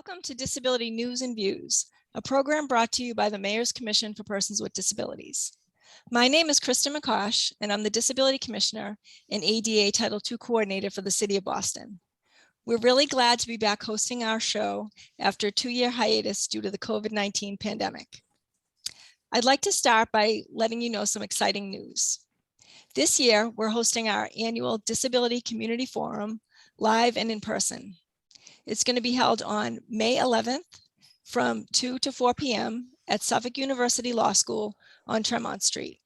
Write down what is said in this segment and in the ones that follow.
Welcome to Disability News and Views, a program brought to you by the Mayor's Commission for Persons with Disabilities. My name is Krista McCosh, and I'm the Disability Commissioner and ADA Title II Coordinator for the City of Boston. We're really glad to be back hosting our show after a 2-year hiatus due to the COVID-19 pandemic. I'd like to start by letting you know some exciting news. This year, we're hosting our annual Disability Community Forum live and in person. It's going to be held on May 11th from 2 to 4 p.m. at Suffolk University Law School on Tremont Street.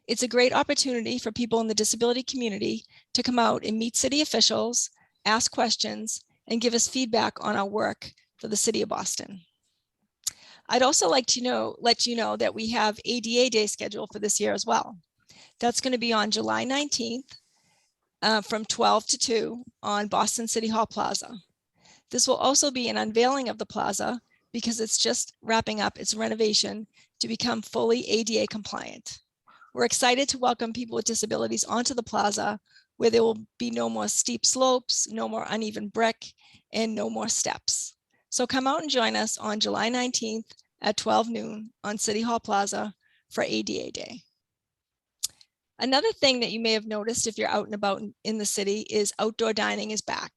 It's a great opportunity for people in the disability community to come out and meet city officials, ask questions, and give us feedback on our work for the City of Boston. I'd also like to let you know that we have ADA Day scheduled for this year as well. That's going to be on July 19th from 12 to 2 on Boston City Hall Plaza. This will also be an unveiling of the plaza because it's just wrapping up its renovation to become fully ADA compliant. We're excited to welcome people with disabilities onto the plaza where there will be no more steep slopes, no more uneven brick, and no more steps. So come out and join us on July 19th at 12 noon on City Hall Plaza for ADA Day. Another thing that you may have noticed if you're out and about in the city is outdoor dining is back.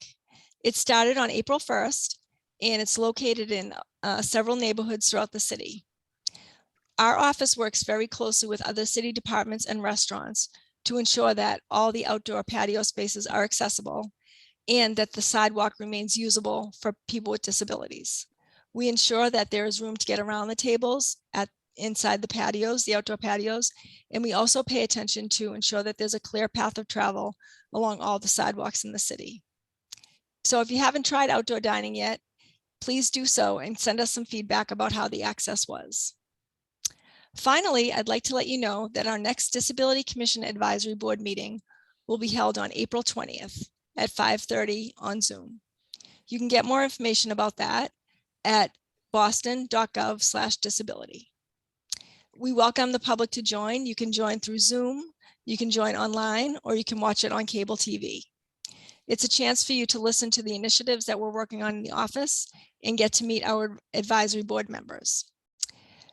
It started on April 1st, and it's located in several neighborhoods throughout the city. Our office works very closely with other city departments and restaurants to ensure that all the outdoor patio spaces are accessible and that the sidewalk remains usable for people with disabilities. We ensure that there is room to get around the tables inside the patios, the outdoor patios, and we also pay attention to ensure that there's a clear path of travel along all the sidewalks in the city. So if you haven't tried outdoor dining yet, please do so and send us some feedback about how the access was. Finally, I'd like to let you know that our next Disability Commission Advisory Board meeting will be held on April 20th at 5:30 on Zoom. You can get more information about that at boston.gov/disability. We welcome the public to join. You can join through Zoom, you can join online, or you can watch it on cable TV. It's a chance for you to listen to the initiatives that we're working on in the office and get to meet our advisory board members.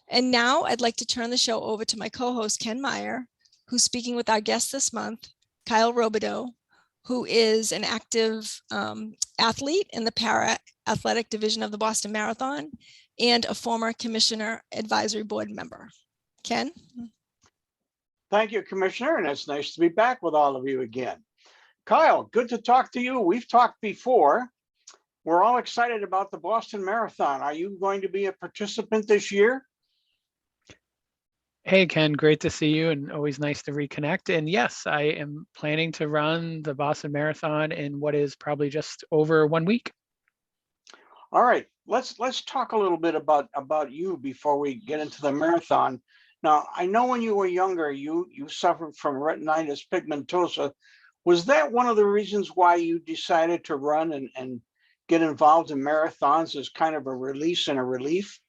And now I'd like to turn the show over to my co-host, Ken Meyer, who's speaking with our guest this month, Kyle Robidoux, who is an active athlete in the para-athletic division of the Boston Marathon and a former commissioner advisory board member. Ken? Thank you, Commissioner, and it's nice to be back with all of you again. Kyle, good to talk to you. We've talked before. We're all excited about the Boston Marathon. Are you going to be a participant this year? Hey, Ken, great to see you and always nice to reconnect. And yes, I am planning to run the Boston Marathon in what is probably just over 1 week. All right, let's talk a little bit about you before we get into the marathon. Now, I know when you were younger, you suffered from retinitis pigmentosa. Was that one of the reasons why you decided to run and get involved in marathons as kind of a release and a relief?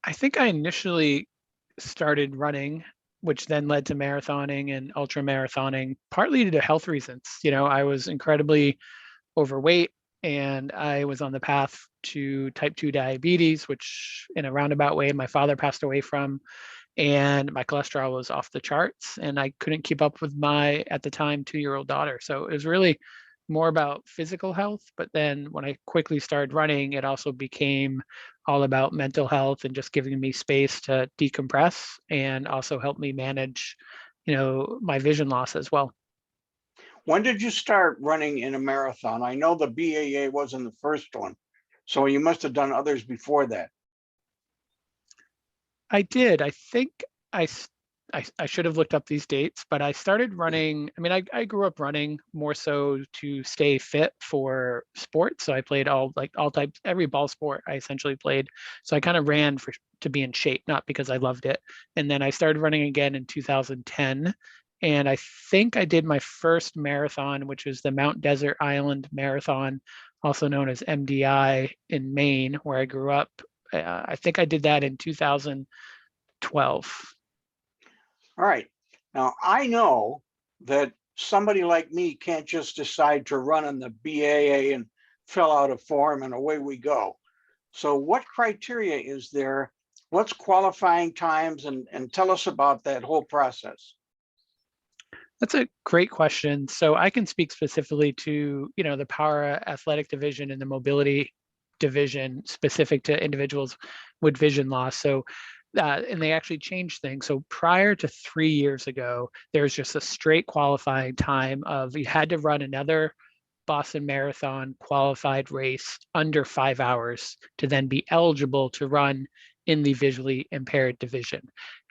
I think I initially started running, which then led to marathoning and ultra marathoning, partly due to health reasons. You know, I was incredibly overweight and I was on the path to type 2 diabetes, which in a roundabout way, my father passed away from. And my cholesterol was off the charts and I couldn't keep up with my, at the time, 2-year-old daughter. So it was really more about physical health. But then when I quickly started running, it also became all about mental health and just giving me space to decompress and also help me manage, my vision loss as well. When did you start running in a marathon? I know the BAA wasn't the first one, so you must have done others before that. I did. I think I should have looked up these dates, but I started running. I mean, I grew up running more so to stay fit for sports. So I played all types, every ball sport I essentially played. So I kind of ran to be in shape, not because I loved it. And then I started running again in 2010. And I think I did my first marathon, which was the Mount Desert Island Marathon, also known as MDI in Maine, where I grew up. I think I did that in 2012. All right. Now, I know that somebody like me can't just decide to run in the BAA and fill out a form and away we go. So what criteria is there? What's qualifying times, and tell us about that whole process. That's a great question. So I can speak specifically to, the para athletic division and the mobility division specific to individuals with vision loss. So, and they actually changed things. So prior to 3 years ago, there's just a straight qualifying time of you had to run another Boston Marathon qualified race under 5 hours to then be eligible to run in the visually impaired division.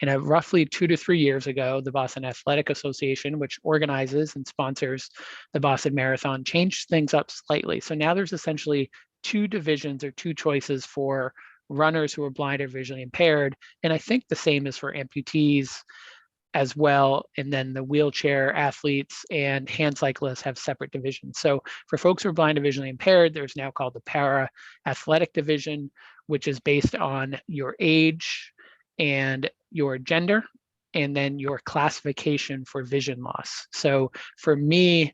And roughly 2 to 3 years ago, the Boston Athletic Association, which organizes and sponsors the Boston Marathon, changed things up slightly. So now there's essentially 2 divisions or 2 choices for runners who are blind or visually impaired. And I think the same is for amputees as well. And then the wheelchair athletes and hand cyclists have separate divisions. So for folks who are blind or visually impaired, there's now called the para athletic division, which is based on your age and your gender, and then your classification for vision loss. So for me,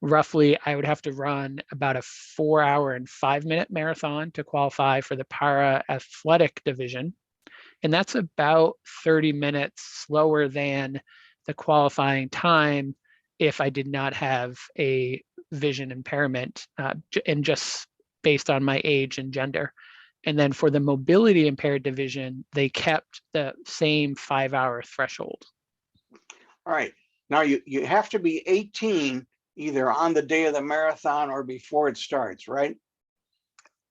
roughly, I would have to run about a 4 hour and 5 minute marathon to qualify for the para athletic division. And that's about 30 minutes slower than the qualifying time if I did not have a vision impairment, and just based on my age and gender. And then for the mobility impaired division, they kept the same 5 hour threshold. All right. Now you have to be 18 either on the day of the marathon or before it starts, right?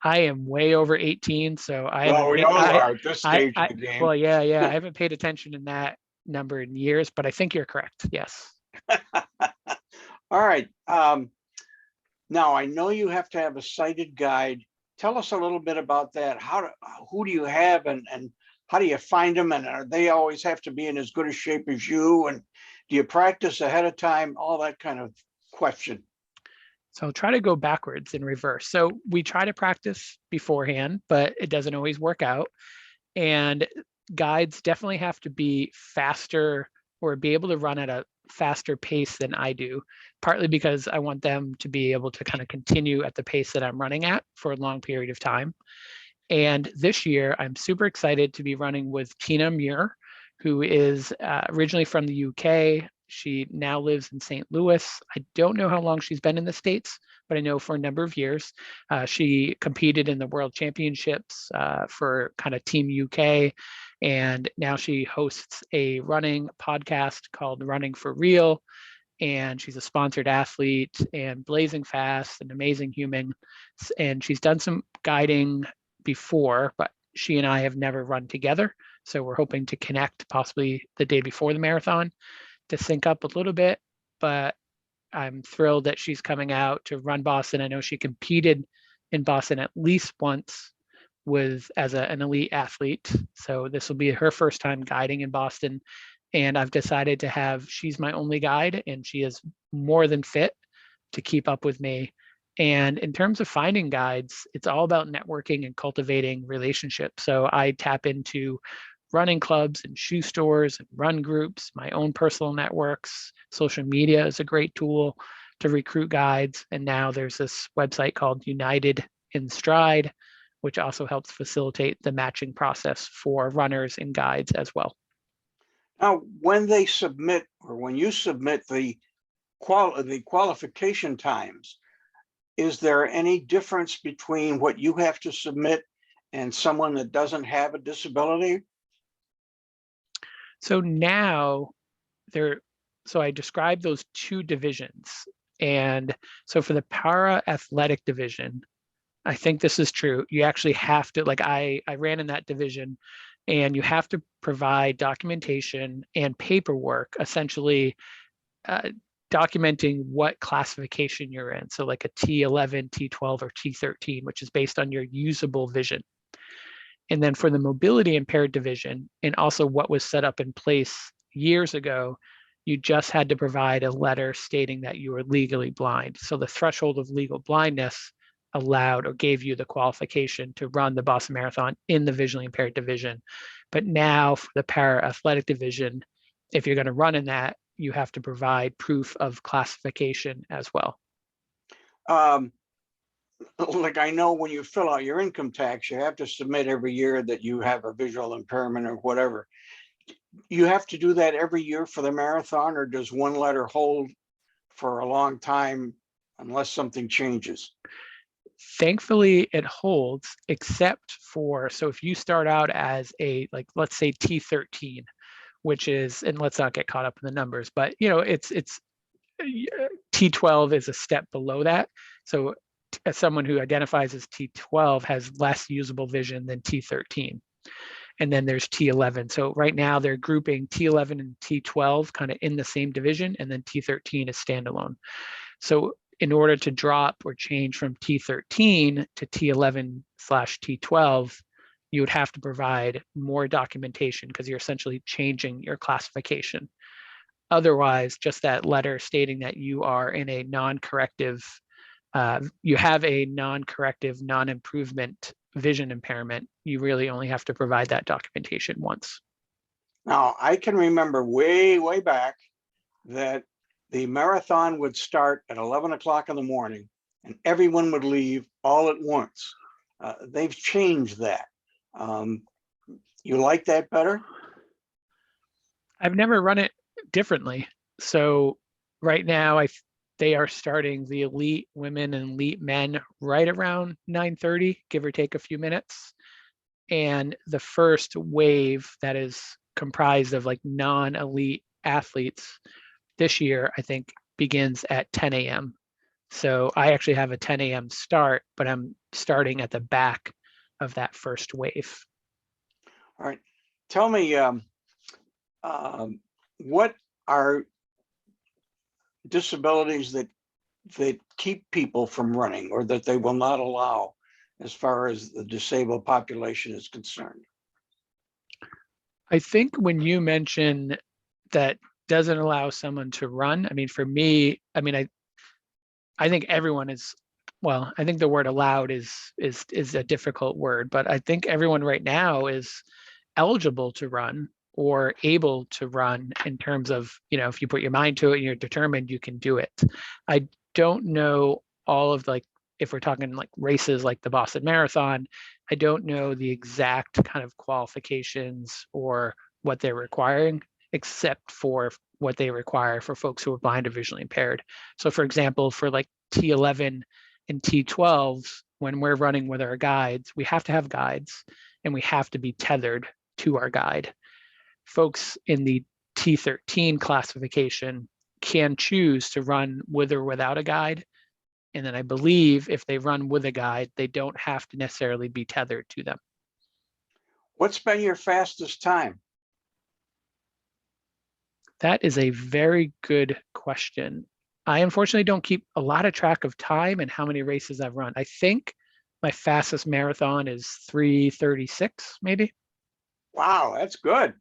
I am way over 18, so I Well, we haven't all paid, are at this stage of the game. well, yeah, I haven't paid attention in that number in years, but I think you're correct. Yes. All right. Now I know you have to have a sighted guide. Tell us a little bit about that. Who do you have, and how do you find them? And are they always have to be in as good a shape as you? And do you practice ahead of time? All that kind of question. So I'll try to go backwards in reverse. So we try to practice beforehand, but it doesn't always work out. And guides definitely have to be faster or be able to run at a faster pace than I do, partly because I want them to be able to kind of continue at the pace that I'm running at for a long period of time. And this year, I'm super excited to be running with Tina Muir, who is originally from the UK. She now lives in St. Louis. I don't know how long she's been in the States, but I know for a number of years. She competed in the World Championships for kind of Team UK. And now she hosts a running podcast called Running for Real. And she's a sponsored athlete and blazing fast, an amazing human. And she's done some guiding before, but she and I have never run together. So we're hoping to connect possibly the day before the marathon to sync up a little bit. But I'm thrilled that she's coming out to run Boston. I know she competed in Boston at least once as an elite athlete. So this will be her first time guiding in Boston. And I've decided she's my only guide, and she is more than fit to keep up with me. And in terms of finding guides, it's all about networking and cultivating relationships. So I tap into running clubs and shoe stores and run groups, my own personal networks. Social media is a great tool to recruit guides. And now there's this website called United in Stride, which also helps facilitate the matching process for runners and guides as well. Now, when you submit the qualification times, is there any difference between what you have to submit and someone that doesn't have a disability? So now so I described those 2 divisions. And so for the para athletic division, I think this is true. You actually have to, like I ran in that division, and you have to provide documentation and paperwork, essentially documenting what classification you're in. So like a T11, T12, or T13, which is based on your usable vision. And then for the mobility impaired division, and also what was set up in place years ago, you just had to provide a letter stating that you were legally blind. So the threshold of legal blindness allowed or gave you the qualification to run the Boston Marathon in the visually impaired division. But now for the para athletic division, if you're going to run in that, you have to provide proof of classification as well. like I know when you fill out your income tax, you have to submit every year that you have a visual impairment or whatever. You have to do that every year for the marathon, or does one letter hold for a long time unless something changes? Thankfully, it holds, except for, so if you start out as a, like, let's say T13, which is, and let's not get caught up in the numbers, but it's T12 is a step below that. So as someone who identifies as T12 has less usable vision than T13. And then there's T11. So right now they're grouping T11 and T12 kind of in the same division, and then T13 is standalone. So in order to drop or change from T13 to T11/T12, you would have to provide more documentation because you're essentially changing your classification. Otherwise, just that letter stating that you are in a non-corrective, you have a non-corrective, non-improvement vision impairment, you really only have to provide that documentation once. Now, I can remember way, way back that the marathon would start at 11 o'clock in the morning and everyone would leave all at once. They've changed that. You like that better? I've never run it differently. So right now, they are starting the elite women and elite men right around 9:30, give or take a few minutes. And the first wave that is comprised of like non-elite athletes this year, I think, begins at 10 a.m. So I actually have a 10 a.m. start, but I'm starting at the back of that first wave. All right. Tell me, what are disabilities that keep people from running, or that they will not allow as far as the disabled population is concerned? I think when you mention that doesn't allow someone to run, I mean, for me, I mean, I think everyone is, well, I think the word allowed is a difficult word, but I think everyone right now is eligible to run or able to run in terms of, if you put your mind to it and you're determined, you can do it. I don't know all of, like, if we're talking like races like the Boston Marathon, I don't know the exact kind of qualifications or what they're requiring, except for what they require for folks who are blind or visually impaired. So for example, for like T11 and T12s, when we're running with our guides, we have to have guides and we have to be tethered to our guide. Folks in the T13 classification can choose to run with or without a guide. And then I believe if they run with a guide, they don't have to necessarily be tethered to them. What's been your fastest time? That is a very good question. I unfortunately don't keep a lot of track of time and how many races I've run. I think my fastest marathon is 3:36, maybe. Wow, that's good.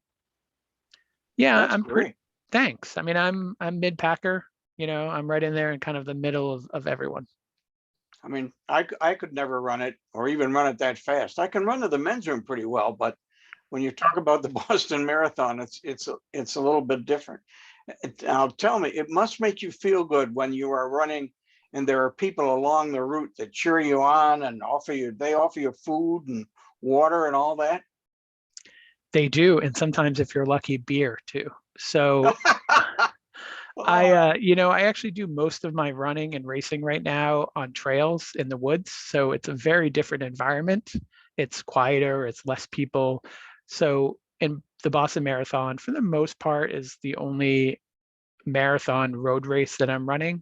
Yeah, That's I'm great. thanks. I mean, I'm mid-packer, I'm right in there in kind of the middle of everyone. I mean, I could never run it or even run it that fast. I can run to the men's room pretty well, but when you talk about the Boston Marathon, it's a little bit different. Now, tell me, it must make you feel good when you are running and there are people along the route that cheer you on and they offer you food and water and all that. They do, and sometimes if you're lucky, beer too. So I actually do most of my running and racing right now on trails in the woods. So it's a very different environment. It's quieter, it's less people. So in the Boston Marathon, for the most part, is the only marathon road race that I'm running.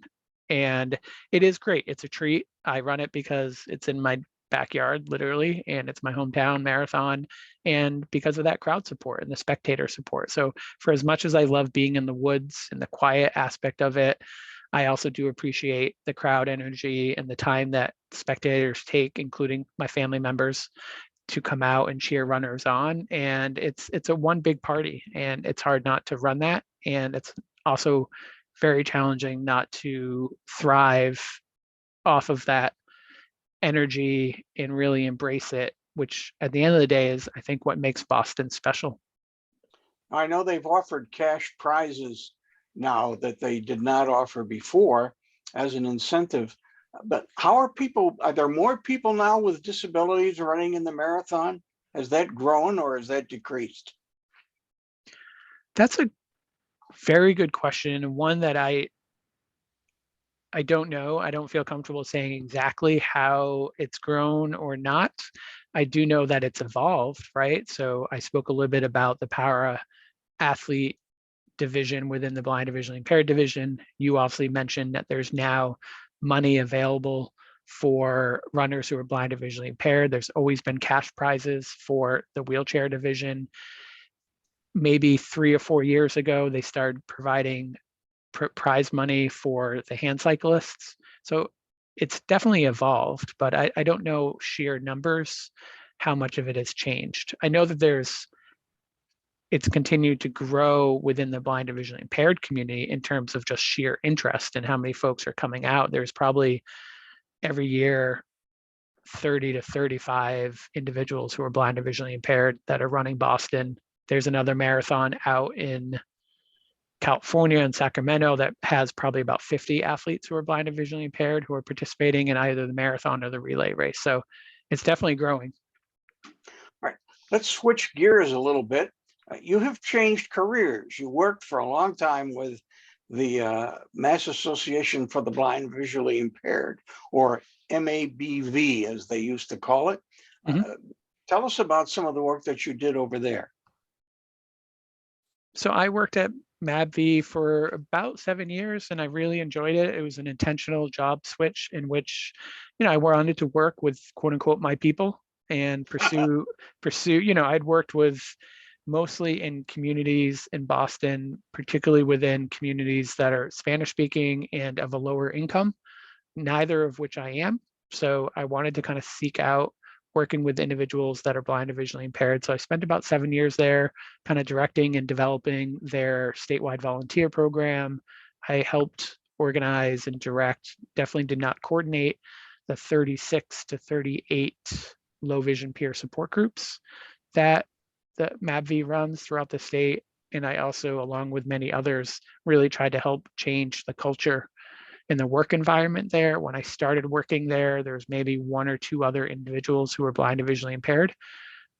And it is great. It's a treat. I run it because it's in my backyard, literally, and it's my hometown marathon. And because of that crowd support and the spectator support. So for as much as I love being in the woods and the quiet aspect of it, I also do appreciate the crowd energy and the time that spectators take, including my family members, to come out and cheer runners on. And it's a one big party, and it's hard not to run that. And it's also very challenging not to thrive off of that energy and really embrace it, which at the end of the day is, I think, what makes Boston special. I know they've offered cash prizes now that they did not offer before as an incentive. But how are there more people now with disabilities running in the marathon? Has that grown or has that decreased? That's a very good question, and one that I don't know. I don't feel comfortable saying exactly how it's grown or not. I do know that it's evolved, right? So I spoke a little bit about the para athlete division within the blind and visually impaired division. You obviously mentioned that there's now money available for runners who are blind and visually impaired. There's always been cash prizes for the wheelchair division. Maybe 3 or 4 years ago, they started providing prize money for the hand cyclists. So it's definitely evolved, but I don't know sheer numbers, how much of it has changed. I know that it's continued to grow within the blind and visually impaired community in terms of just sheer interest and how many folks are coming out. There's probably every year 30 to 35 individuals who are blind and visually impaired that are running Boston. There's another marathon out in California and Sacramento that has probably about 50 athletes who are blind and visually impaired who are participating in either the marathon or the relay race. So it's definitely growing. All right, let's switch gears a little bit. You have changed careers. You worked for a long time with the Mass Association for the Blind and Visually Impaired, or MABV, as they used to call it. Tell us about some of the work that you did over there. So I worked at MABV for about 7 years and I really enjoyed it. It was an intentional job switch in which, I wanted to work with quote unquote my people and pursue, I'd worked with mostly in communities in Boston, particularly within communities that are Spanish speaking and of a lower income, neither of which I am. So I wanted to kind of seek out working with individuals that are blind or visually impaired. So I spent about 7 years there, kind of directing and developing their statewide volunteer program. I helped organize and direct, definitely did not coordinate the 36 to 38 low vision peer support groups that the MABV runs throughout the state. And I also, along with many others, really tried to help change the culture in the work environment there. When I started working there, there was maybe 1 or 2 other individuals who were blind and visually impaired,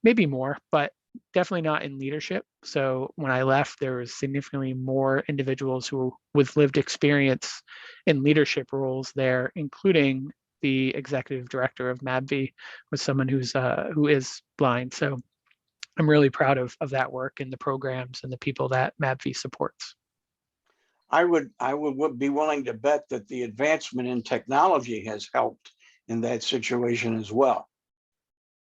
maybe more, but definitely not in leadership. So when I left, there was significantly more individuals who with lived experience in leadership roles there, including the executive director of MABV was someone who is blind. So I'm really proud of that work and the programs and the people that MABV supports. I would be willing to bet that the advancement in technology has helped in that situation as well.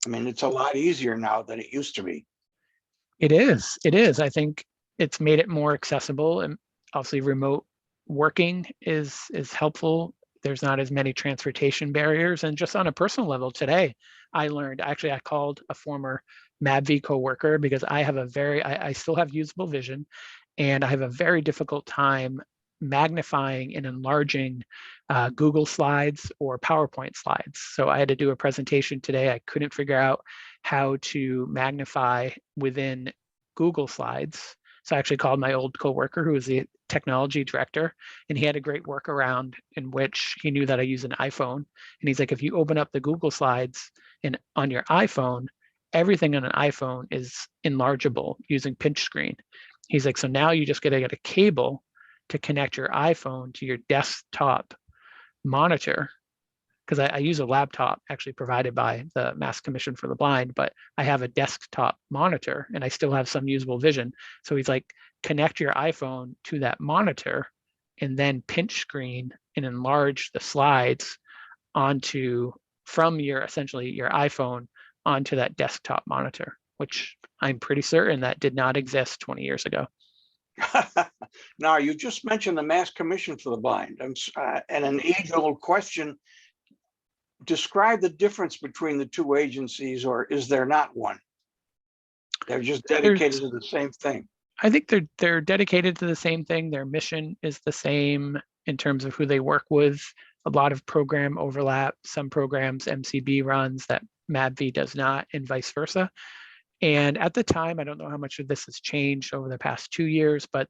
I mean, it's a lot easier now than it used to be. It is. It is. I think it's made it more accessible, and obviously remote working is helpful. There's not as many transportation barriers, and just on a personal level today, I learned, actually I called a former MABV coworker because I have I still have usable vision, and I have a very difficult time magnifying and enlarging Google Slides or PowerPoint slides. So I had to do a presentation today. I couldn't figure out how to magnify within Google Slides. So I actually called my old coworker who was the technology director, and he had a great workaround in which he knew that I use an iPhone. And he's like, if you open up the Google Slides on your iPhone, everything on an iPhone is enlargeable using pinch screen. He's like, so now you just gotta get a cable to connect your iPhone to your desktop monitor, because I use a laptop actually provided by the Mass Commission for the Blind, but I have a desktop monitor and I still have some usable vision. So he's like, connect your iPhone to that monitor and then pinch screen and enlarge the slides from essentially your iPhone onto that desktop monitor, which I'm pretty certain that did not exist 20 years ago. Now, you just mentioned the Mass Commission for the Blind, and an age-old question. Describe the difference between the two agencies, or is there not one? They're just dedicated to the same thing. I think they're dedicated to the same thing. Their mission is the same in terms of who they work with. A lot of program overlap. Some programs MCB runs that MABV does not, and vice versa. And at the time, I don't know how much of this has changed over the past 2 years, but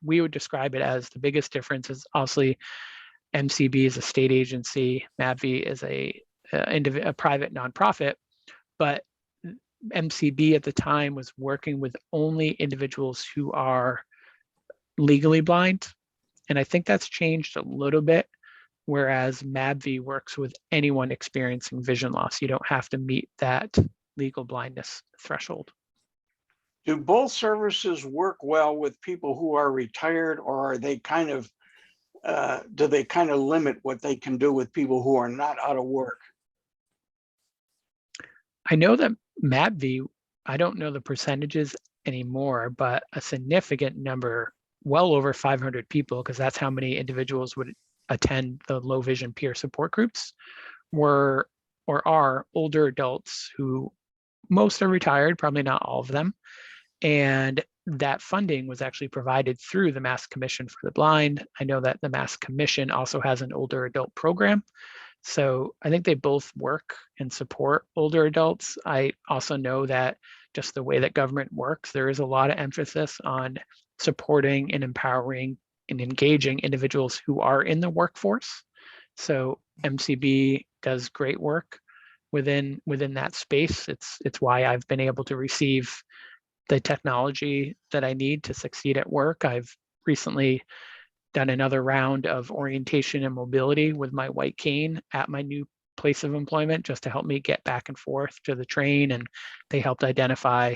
we would describe it as the biggest difference is obviously MCB is a state agency, MAVV is a private nonprofit, but MCB at the time was working with only individuals who are legally blind. And I think that's changed a little bit, whereas MAVV works with anyone experiencing vision loss. You don't have to meet that legal blindness threshold. Do both services work well with people who are retired, or are they kind of, do they kind of limit what they can do with people who are not out of work? I know that MAVV, I don't know the percentages anymore, but a significant number, well over 500 people, because that's how many individuals would attend the low vision peer support groups, were or are older adults who most are retired, probably not all of them. And that funding was actually provided through the Mass Commission for the Blind. I know that the Mass Commission also has an older adult program. So I think they both work and support older adults. I also know that just the way that government works, there is a lot of emphasis on supporting and empowering and engaging individuals who are in the workforce. So MCB does great work within that space. It's why I've been able to receive the technology that I need to succeed at work. I've recently done another round of orientation and mobility with my white cane at my new place of employment, just to help me get back and forth to the train. And they helped identify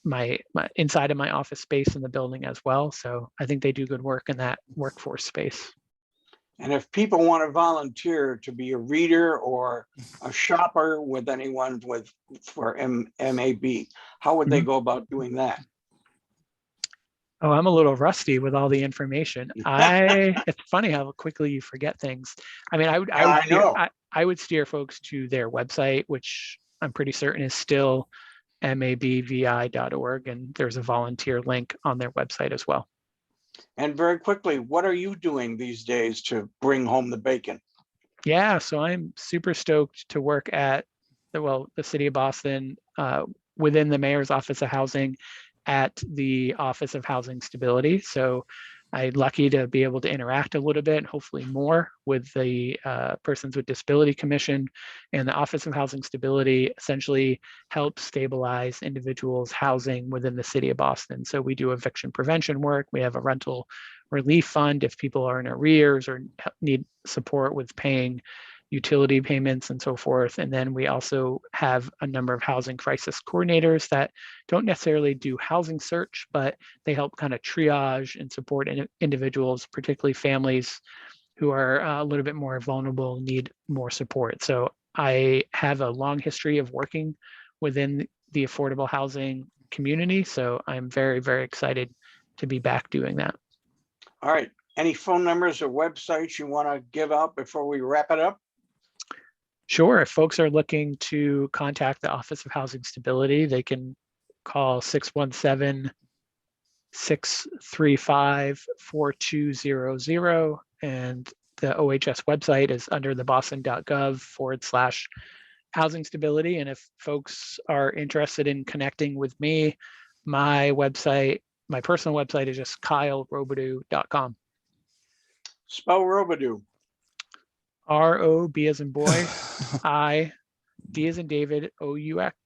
my inside of my office space in the building as well. So I think they do good work in that workforce space. And if people want to volunteer to be a reader or a shopper with anyone for MAB, how would they go about doing that? Oh, I'm a little rusty with all the information. It's funny how quickly you forget things. I mean, I would steer folks to their website, which I'm pretty certain is still mabvi.org, and there's a volunteer link on their website as well. And very quickly, what are you doing these days to bring home the bacon? Yeah, so I'm super stoked to work at the City of Boston, within the Mayor's Office of Housing, at the Office of Housing Stability. So I'm lucky to be able to interact a little bit, hopefully more, with the Persons with Disability Commission. And the Office of Housing Stability essentially helps stabilize individuals' housing within the City of Boston. So we do eviction prevention work. We have a rental relief fund if people are in arrears or need support with paying utility payments and so forth. And then we also have a number of housing crisis coordinators that don't necessarily do housing search, but they help kind of triage and support individuals, particularly families who are a little bit more vulnerable, need more support. So I have a long history of working within the affordable housing community. So I'm very, very excited to be back doing that. All right. Any phone numbers or websites you want to give out before we wrap it up? Sure. If folks are looking to contact the Office of Housing Stability, they can call 617-635-4200. And the OHS website is under the boston.gov/housing stability. And if folks are interested in connecting with me, my website, my personal website is just kylerobidoux.com. Spell Robidoux. R-O-B as in boy, I-D as in David, O-U-X.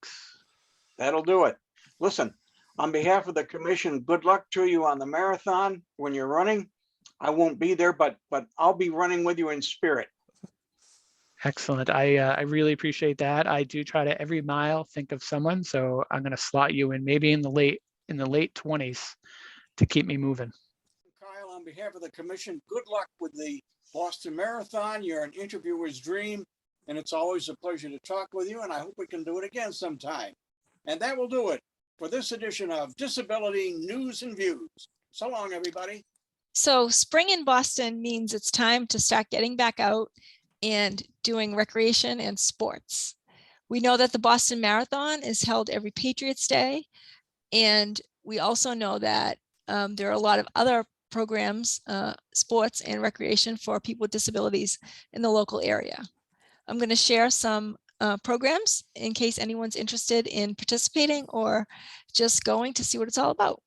That'll do it. Listen, on behalf of the commission, good luck to you on the marathon when you're running. I won't be there, but I'll be running with you in spirit. Excellent. I really appreciate that. I do try to every mile think of someone, so I'm going to slot you in maybe in the late 20s to keep me moving. Kyle, on behalf of the commission, good luck with the Boston Marathon. You're an interviewer's dream, and it's always a pleasure to talk with you, and I hope we can do it again sometime. And that will do it for this edition of Disability News and Views. So long, everybody. So spring in Boston means it's time to start getting back out and doing recreation and sports. We know that the Boston Marathon is held every Patriots Day, and we also know that there are a lot of other programs, sports and recreation for people with disabilities in the local area. I'm going to share some programs in case anyone's interested in participating or just going to see what it's all about.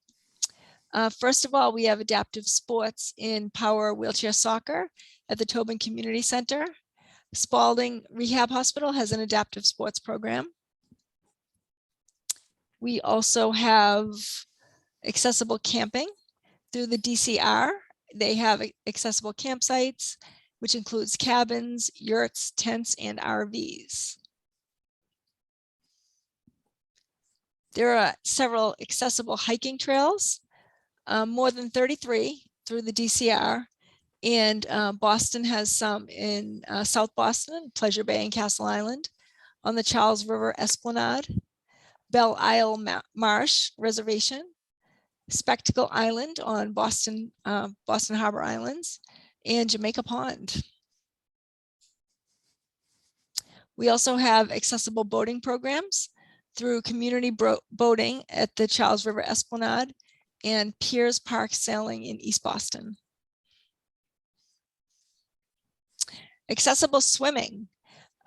First of all, we have adaptive sports in power wheelchair soccer at the Tobin Community Center. Spalding Rehab Hospital has an adaptive sports program. We also have accessible camping through the DCR. They have accessible campsites, which includes cabins, yurts, tents, and RVs. There are several accessible hiking trails, more than 33 through the DCR. And Boston has some in South Boston, Pleasure Bay and Castle Island, on the Charles River Esplanade, Belle Isle Marsh Reservation, Spectacle Island on Boston Harbor Islands, and Jamaica Pond. We also have accessible boating programs through community boating at the Charles River Esplanade and Piers Park Sailing in East Boston. Accessible swimming.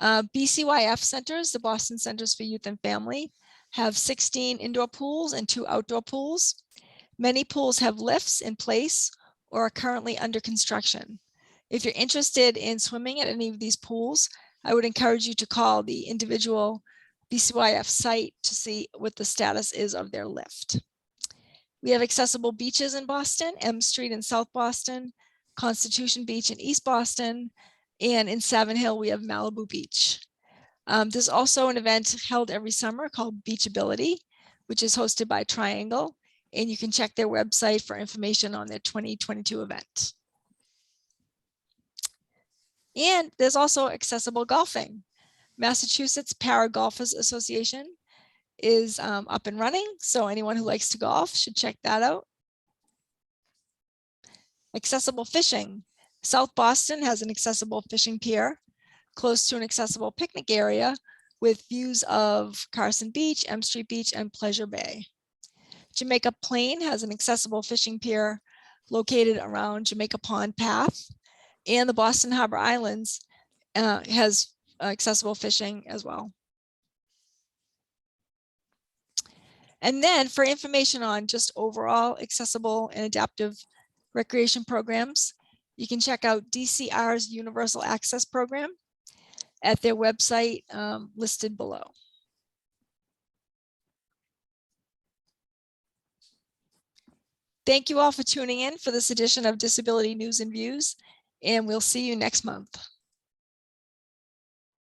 BCYF centers, the Boston Centers for Youth and Family, have 16 indoor pools and 2 outdoor pools. Many pools have lifts in place or are currently under construction. If you're interested in swimming at any of these pools, I would encourage you to call the individual BCYF site to see what the status is of their lift. We have accessible beaches in Boston, M Street in South Boston, Constitution Beach in East Boston, and in Savin Hill, we have Malibu Beach. There's also an event held every summer called Beachability, which is hosted by Triangle, and you can check their website for information on their 2022 event. And there's also accessible golfing. Massachusetts Para Golfers Association is up and running, so anyone who likes to golf should check that out. Accessible fishing. South Boston has an accessible fishing pier close to an accessible picnic area with views of Carson Beach, M Street Beach, and Pleasure Bay. Jamaica Plain has an accessible fishing pier located around Jamaica Pond Path, and the Boston Harbor Islands has accessible fishing as well. And then for information on just overall accessible and adaptive recreation programs, you can check out DCR's Universal Access Program at their website listed below. Thank you all for tuning in for this edition of Disability News and Views, and we'll see you next month.